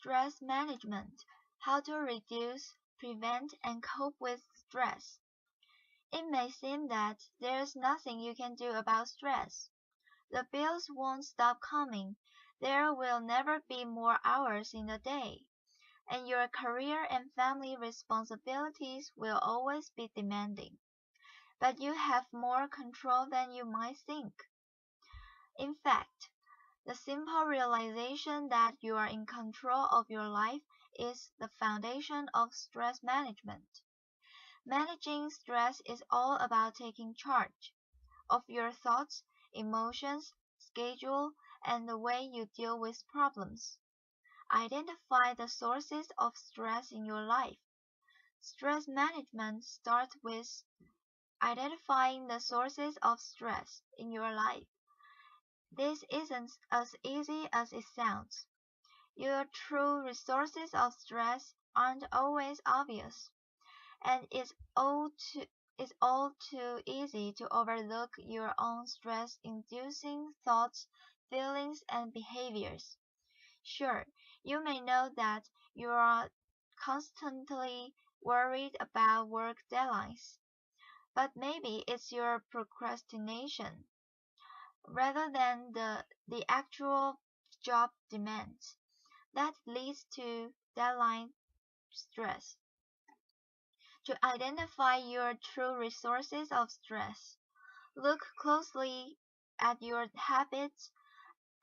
Stress management: how to reduce, prevent, and cope with stress. It may seem that there's nothing you can do about stress. The bills won't stop coming, there will never be more hours in the day, and your career and family responsibilities will always be demanding. But you have more control than you might think. In fact, the simple realization that you are in control of your life is the foundation of stress management. Managing stress is all about taking charge of your thoughts, emotions, schedule, and the way you deal with problems. Identify the sources of stress in your life. Stress management starts with identifying the sources of stress in your life. This isn't as easy as it sounds. Your true resources of stress aren't always obvious, and it's all too easy to overlook your own stress-inducing thoughts, feelings, and behaviors. Sure, you may know that you are constantly worried about work deadlines, but maybe it's your procrastination rather than the actual job demands that leads to deadline stress. To identify your true resources of stress, look closely at your habits,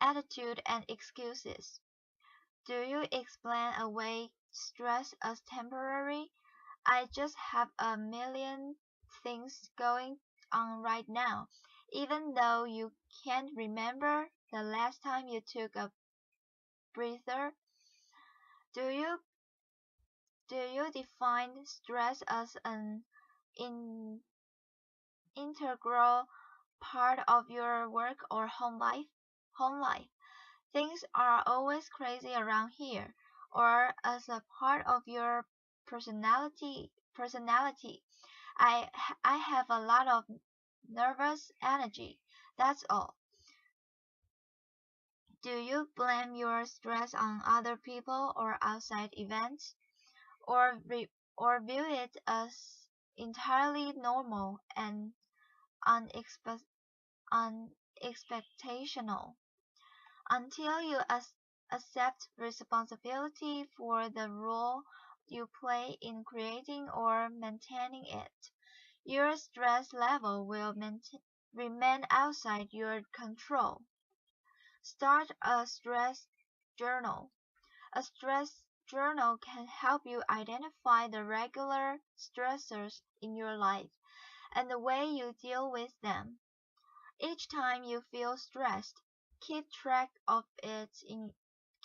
attitude, and excuses. Do you explain away stress as temporary? I just have a million things going on right now, even though you can't remember the last time you took a breather. Do you do you define stress as an in, integral part of your work or home life? Home life. Things are always crazy around here, or as a part of your personality. I have a lot of nervous energy. That's all. Do you blame your stress on other people or outside events, or view it as entirely normal and unexpe- unexpectational? Until you accept responsibility for the role you play in creating or maintaining it, your stress level will remain outside your control. Start a stress journal. A stress journal can help you identify the regular stressors in your life and the way you deal with them. Each time you feel stressed, keep track of it in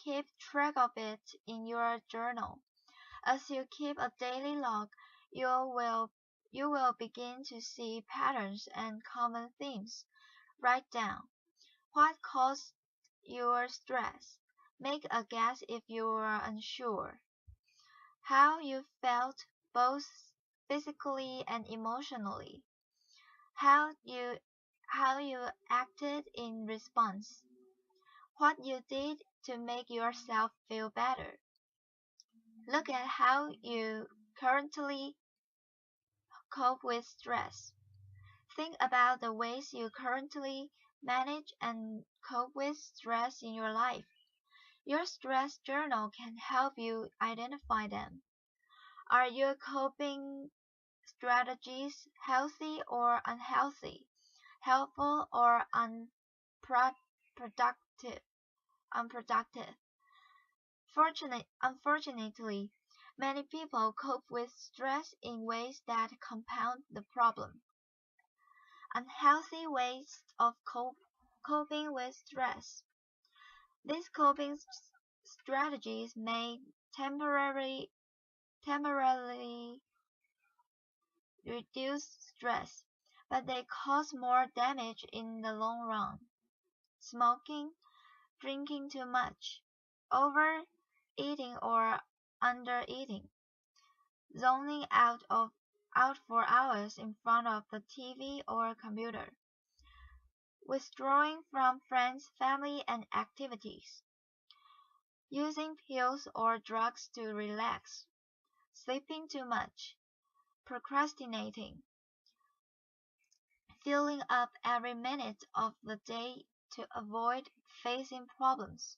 keep track of it in your journal. As you keep a daily log, you will you will begin to see patterns and common themes. Write down what caused your stress. Make a guess if you are unsure. How you felt both physically and emotionally. How you how you acted in response. What you did to make yourself feel better. Look at how you currently cope with stress. Think about the ways you currently manage and cope with stress in your life. Your stress journal can help you identify them. Are your coping strategies healthy or unhealthy? Helpful or unproductive? Unproductive. Unfortunately, many people cope with stress in ways that compound the problem. Unhealthy ways of coping with stress. These coping strategies may temporarily reduce stress, but they cause more damage in the long run. Smoking, drinking too much, overeating or undereating, zoning out for hours in front of the TV or computer, withdrawing from friends, family, and activities. using pills or drugs to relax, sleeping too much, procrastinating, filling up every minute of the day to avoid facing problems,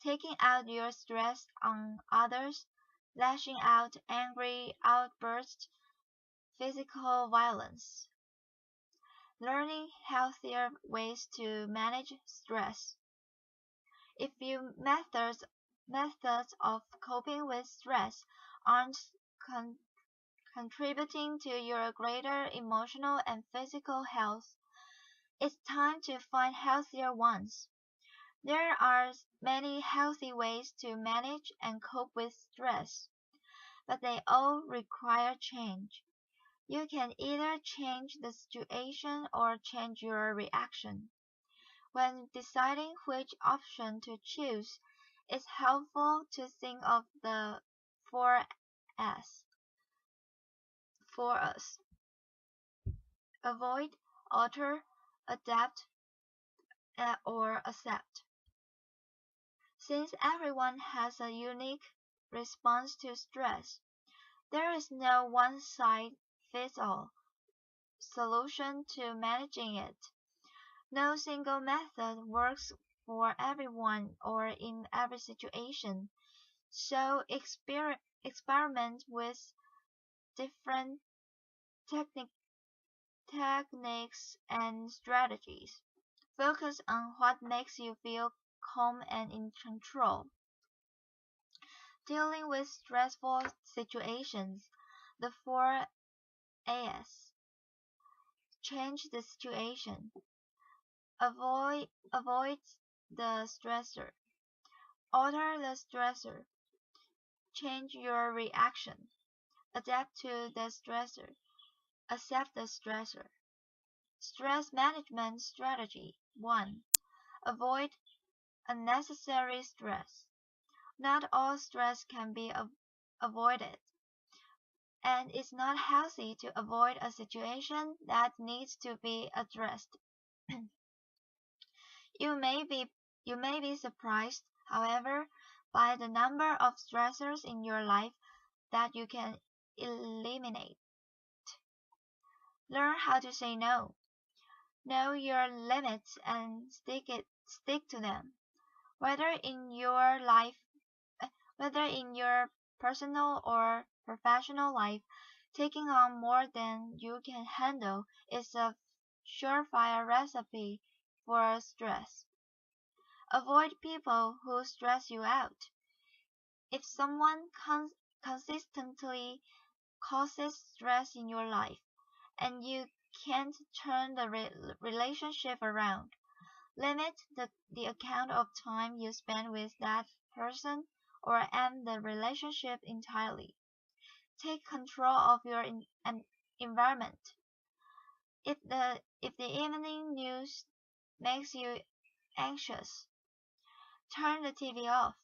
taking out your stress on others, lashing out angry outbursts, physical violence, learning healthier ways to manage stress. If your methods of coping with stress aren't con- contributing to your greater emotional and physical health, it's time to find healthier ones. There are many healthy ways to manage and cope with stress, but they all require change. You can either change the situation or change your reaction. When deciding which option to choose, it's helpful to think of the four S for us: avoid, alter, adapt, or accept. Since everyone has a unique response to stress, there is no one-size-fits-all solution to managing it. No single method works for everyone or in every situation, so experiment with different techni- techniques and strategies. Focus on what makes you feel calm and in control. Dealing with stressful situations. The four A's. Change the situation. Avoid the stressor. Alter the stressor. Change your reaction. Adapt to the stressor. Accept the stressor. Stress management strategy 1. Avoid unnecessary stress. Not all stress can be avoided, and it's not healthy to avoid a situation that needs to be addressed. You may be you may be surprised, however, by the number of stressors in your life that you can eliminate. Learn how to say no. Know your limits and stick to them. Whether in your life Whether in your personal or professional life, taking on more than you can handle is a surefire recipe for stress. Avoid people who stress you out. If someone consistently causes stress in your life and you can't turn the relationship around, limit the amount of time you spend with that person or end the relationship entirely. Take control of your environment. If the evening news makes you anxious, turn the TV off.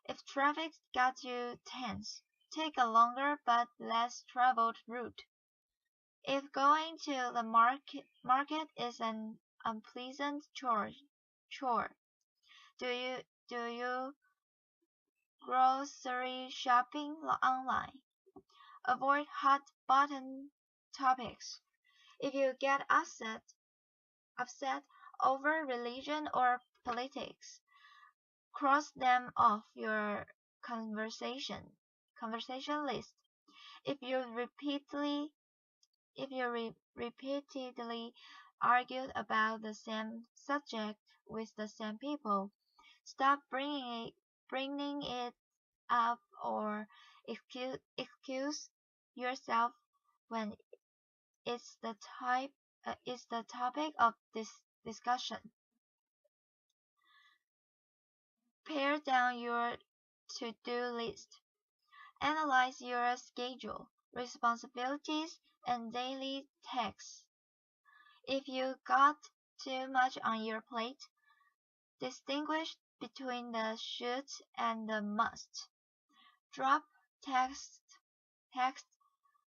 If traffic got you tense, take a longer but less traveled route. If going to the market is an unpleasant chore, do you grocery shopping online? Avoid hot button topics. If you get upset over religion or politics, cross them off your conversation list. If you repeatedly argued about the same subject with the same people, stop bringing it up or excuse yourself when it's the topic of this discussion. Pare down your to-do list. Analyze your schedule, responsibilities, and daily tasks. If you got too much on your plate, distinguish between the should and the must. Drop tasks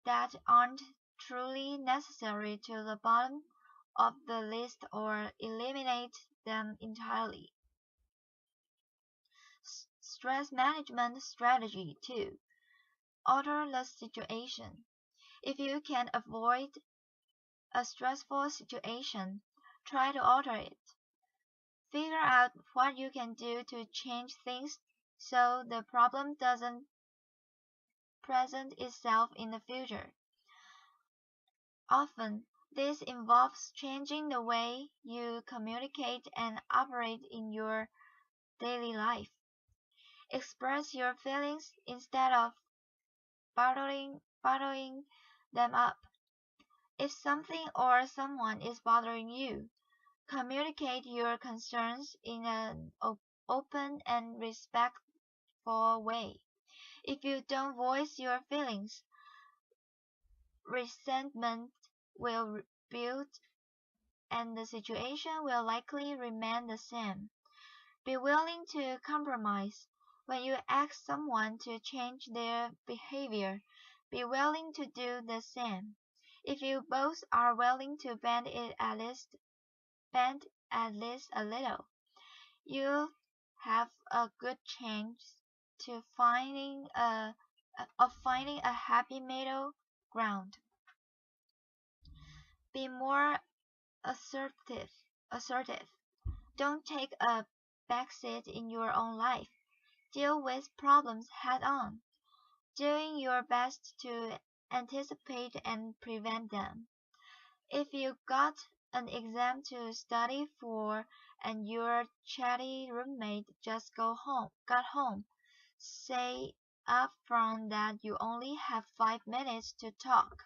that aren't truly necessary to the bottom of the list or eliminate them entirely. stress management strategy 2. Alter the situation. If you can avoid a stressful situation, try to alter it. Figure out what you can do to change things so the problem doesn't present itself in the future. Often, this involves changing the way you communicate and operate in your daily life. Express your feelings instead of bottling them up. If something or someone is bothering you, communicate your concerns in an open and respectful way. If you don't voice your feelings, resentment will build and the situation will likely remain the same. Be willing to compromise. When you ask someone to change their behavior, be willing to do the same. If you both are willing to bend at least a little, you have a good chance to finding a happy middle ground. Be more assertive. Assertive. Don't take a backseat in your own life. Deal with problems head on, doing your best to anticipate and prevent them. If you got an exam to study for and your chatty roommate just got home, say up front that you only have 5 minutes to talk.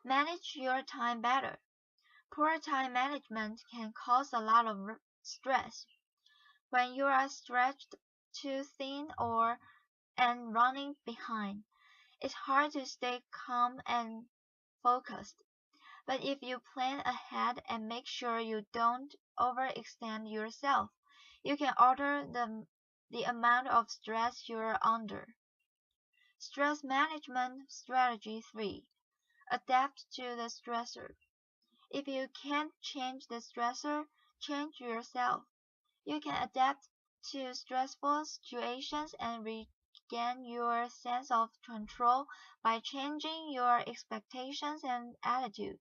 Manage your time better. Poor time management can cause a lot of stress. When you are stretched too thin and running behind, it's hard to stay calm and focused. But if you plan ahead and make sure you don't overextend yourself, you can alter the amount of stress you're under. Stress management strategy 3. Adapt to the stressor. If you can't change the stressor, change yourself. You can adapt to stressful situations and regain your sense of control by changing your expectations and attitude.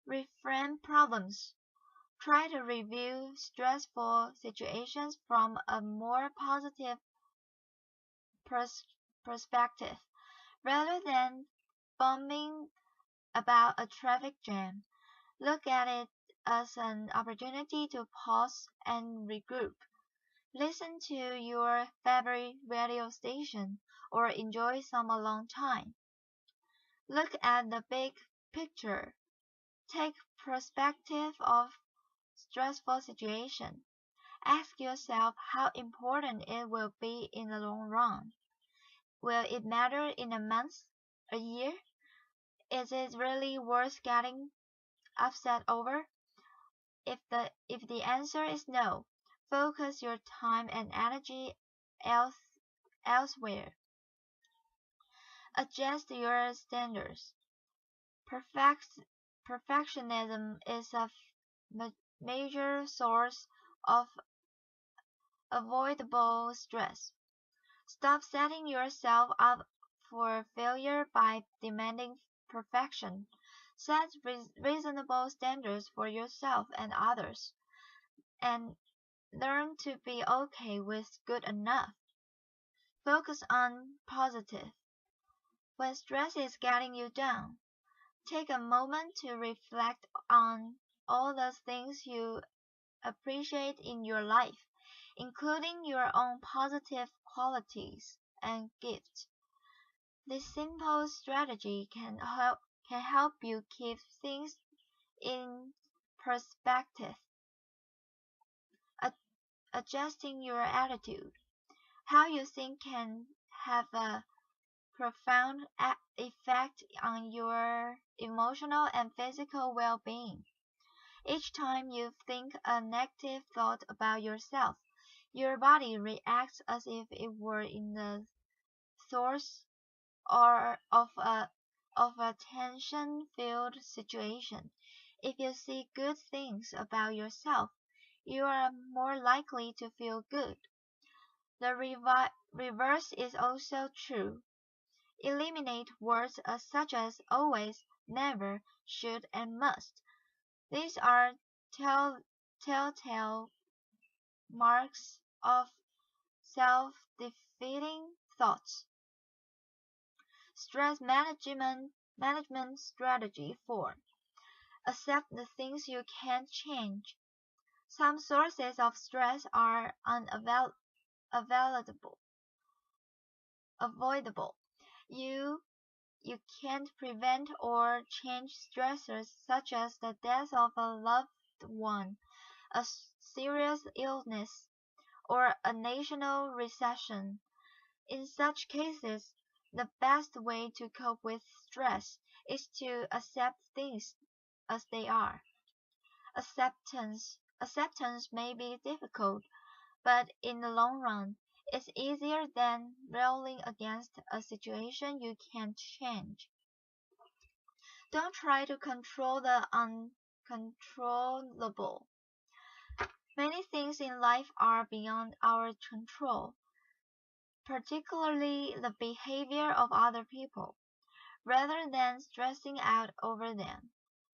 Reframe problems. Try to review stressful situations from a more positive perspective. Rather than bombing about a traffic jam, look at it as an opportunity to pause and regroup. Listen to your favorite radio station or enjoy some alone time. Look at the big picture. Take perspective of stressful situation. Ask yourself how important it will be in the long run. Will it matter in a month, a year? Is it really worth getting upset over? If the answer is no, focus your time and energy elsewhere. Adjust your standards. Perfectionism is a major source of avoidable stress. Stop setting yourself up for failure by demanding perfection. Set reasonable standards for yourself and others, and learn to be okay with good enough. Focus on positive. When stress is getting you down, take a moment to reflect on all the things you appreciate in your life, including your own positive qualities and gifts. This simple strategy can help you keep things in perspective. Adjusting your attitude. How you think can have a profound effect on your emotional and physical well-being. Each time you think a negative thought about yourself, your body reacts as if it were in the source or of a tension-filled situation. If you see good things about yourself, you are more likely to feel good. The reverse is also true. Eliminate words such as always, never, should, and must. These are telltale marks of self-defeating thoughts. Stress management strategy 4. Accept the things you can't change. Some sources of stress are avoidable. You you can't prevent or change stressors such as the death of a loved one, a serious illness, or a national recession. In such cases, the best way to cope with stress is to accept things as they are. Acceptance may be difficult, but in the long run, it's easier than railing against a situation you can't change. Don't try to control the uncontrollable. Many things in life are beyond our control, particularly the behavior of other people. Rather than stressing out over them,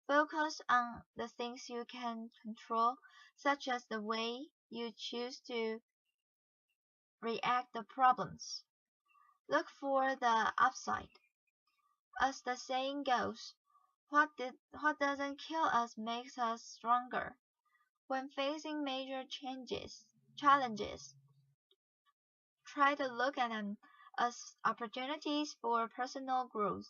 focus on the things you can control, such as the way you choose to react to problems. Look for the upside. As the saying goes, what doesn't kill us makes us stronger. When facing major challenges, try to look at them as opportunities for personal growth.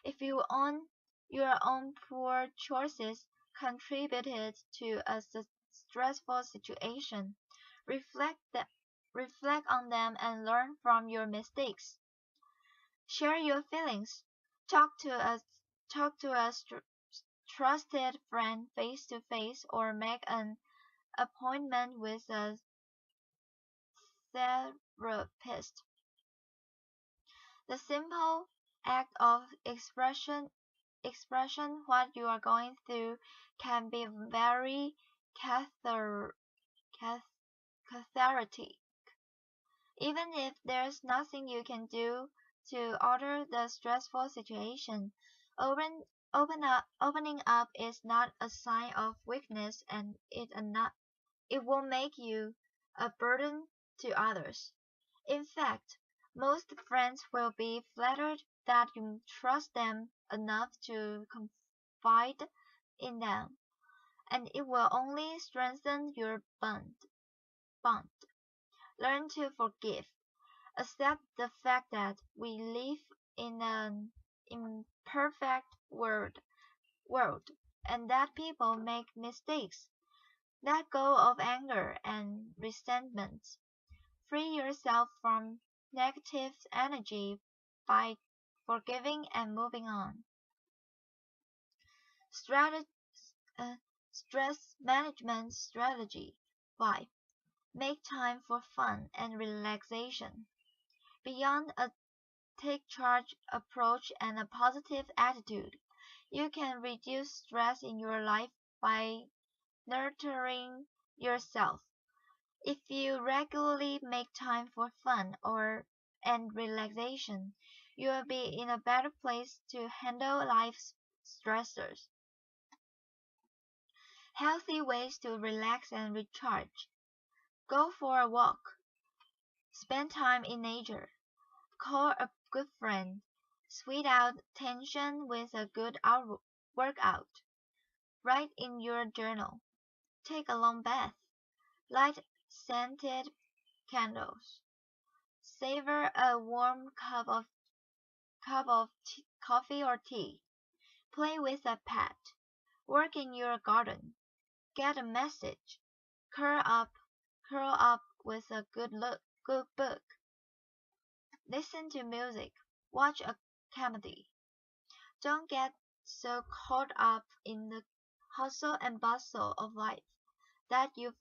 If your own poor choices contributed to a stressful situation, reflect reflect on them and learn from your mistakes. Share your feelings. Talk to a trusted friend face to face or make an appointment with a therapist. The simple act of expression what you are going through can be very cath- cathartic. Even if there's nothing you can do to alter the stressful situation, opening up is not a sign of weakness and it won't make you a burden to others. In fact, most friends will be flattered that you trust them enough to confide in them, and it will only strengthen your bond. Learn to forgive. Accept the fact that we live in an imperfect world and that people make mistakes. Let go of anger and resentment. Free yourself from negative energy by forgiving and moving on. Strate- Stress management strategy 5. Make time for fun and relaxation. Beyond a take charge approach and a positive attitude, you can reduce stress in your life by nurturing yourself. If you regularly make time for fun and relaxation, you will be in a better place to handle life's stressors. Healthy ways to relax and recharge. Go for a walk. Spend time in nature. Call a good friend. Sweat out tension with a good workout. Write in your journal. Take a long bath. Light scented candles. Savor a warm cup of coffee or tea. Play with a pet. Work in your garden. Get a message. Curl up with a good book. Listen to music. Watch a comedy. Don't get so caught up in the hustle and bustle of life that you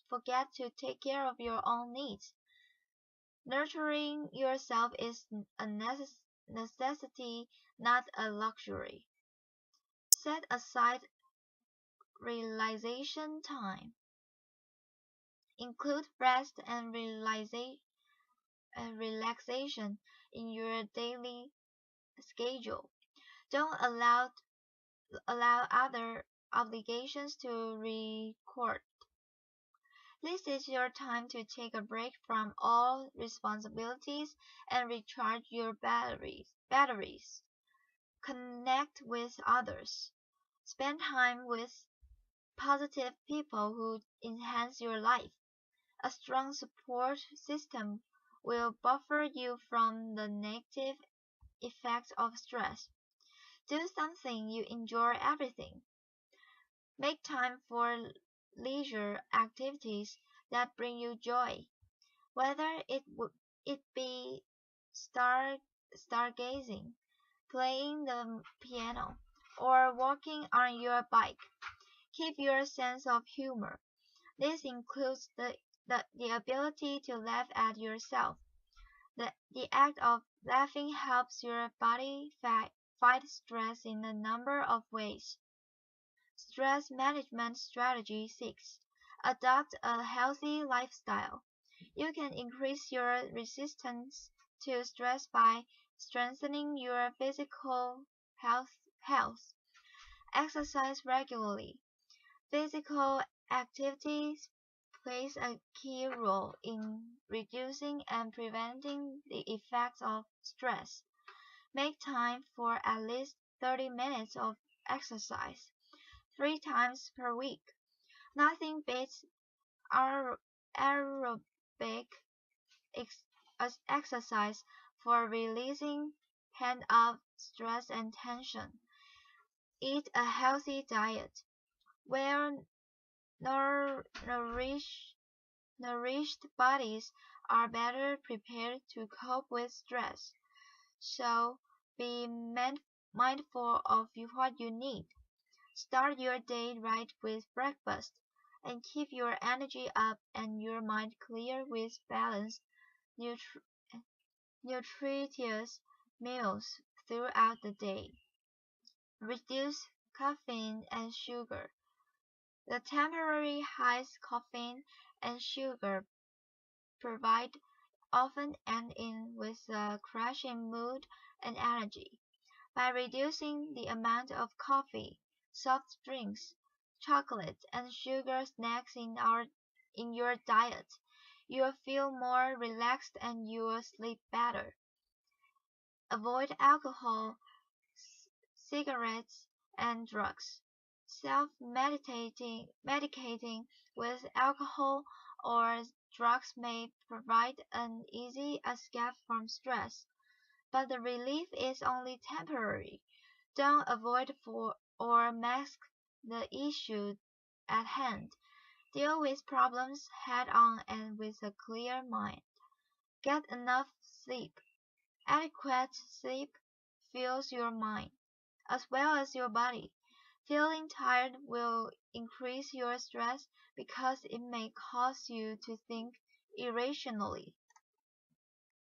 forget to take care of your own needs. Nurturing yourself is a necessity, not a luxury. Set aside realization time. Include rest and relaxation in your daily schedule. Don't allow other obligations to record. This is your time to take a break from all responsibilities and recharge your batteries. Connect with others. Spend time with positive people who enhance your life. A strong support system will buffer you from the negative effects of stress. Do something you enjoy everything. Make time for leisure activities that bring you joy, whether it be stargazing, playing the piano, or walking on your bike. Keep your sense of humor. This includes the ability to laugh at yourself. The act of laughing helps your body fight stress in a number of ways. Stress management strategy 6. Adopt a healthy lifestyle. You can increase your resistance to stress by strengthening your physical health. Exercise regularly. Physical activity plays a key role in reducing and preventing the effects of stress. Make time for at least 30 minutes of exercise 3 times per week. Nothing beats aerobic exercise for releasing pent-up stress and tension. Eat a healthy diet. Where nourished bodies are better prepared to cope with stress. So be mindful of what you need. Start your day right with breakfast, and keep your energy up and your mind clear with balanced, nutritious meals throughout the day. Reduce caffeine and sugar. The temporary highs caffeine and sugar provide often end in with a crash in mood and energy. By reducing the amount of coffee, soft drinks, chocolate, and sugar snacks in your diet, you'll feel more relaxed and you'll sleep better. Avoid alcohol, cigarettes, and drugs. Medicating with alcohol or drugs may provide an easy escape from stress, but the relief is only temporary. Don't avoid or mask the issue at hand. Deal with problems head on and with a clear mind. Get enough sleep. Adequate sleep fuels your mind, as well as your body. Feeling tired will increase your stress because it may cause you to think irrationally.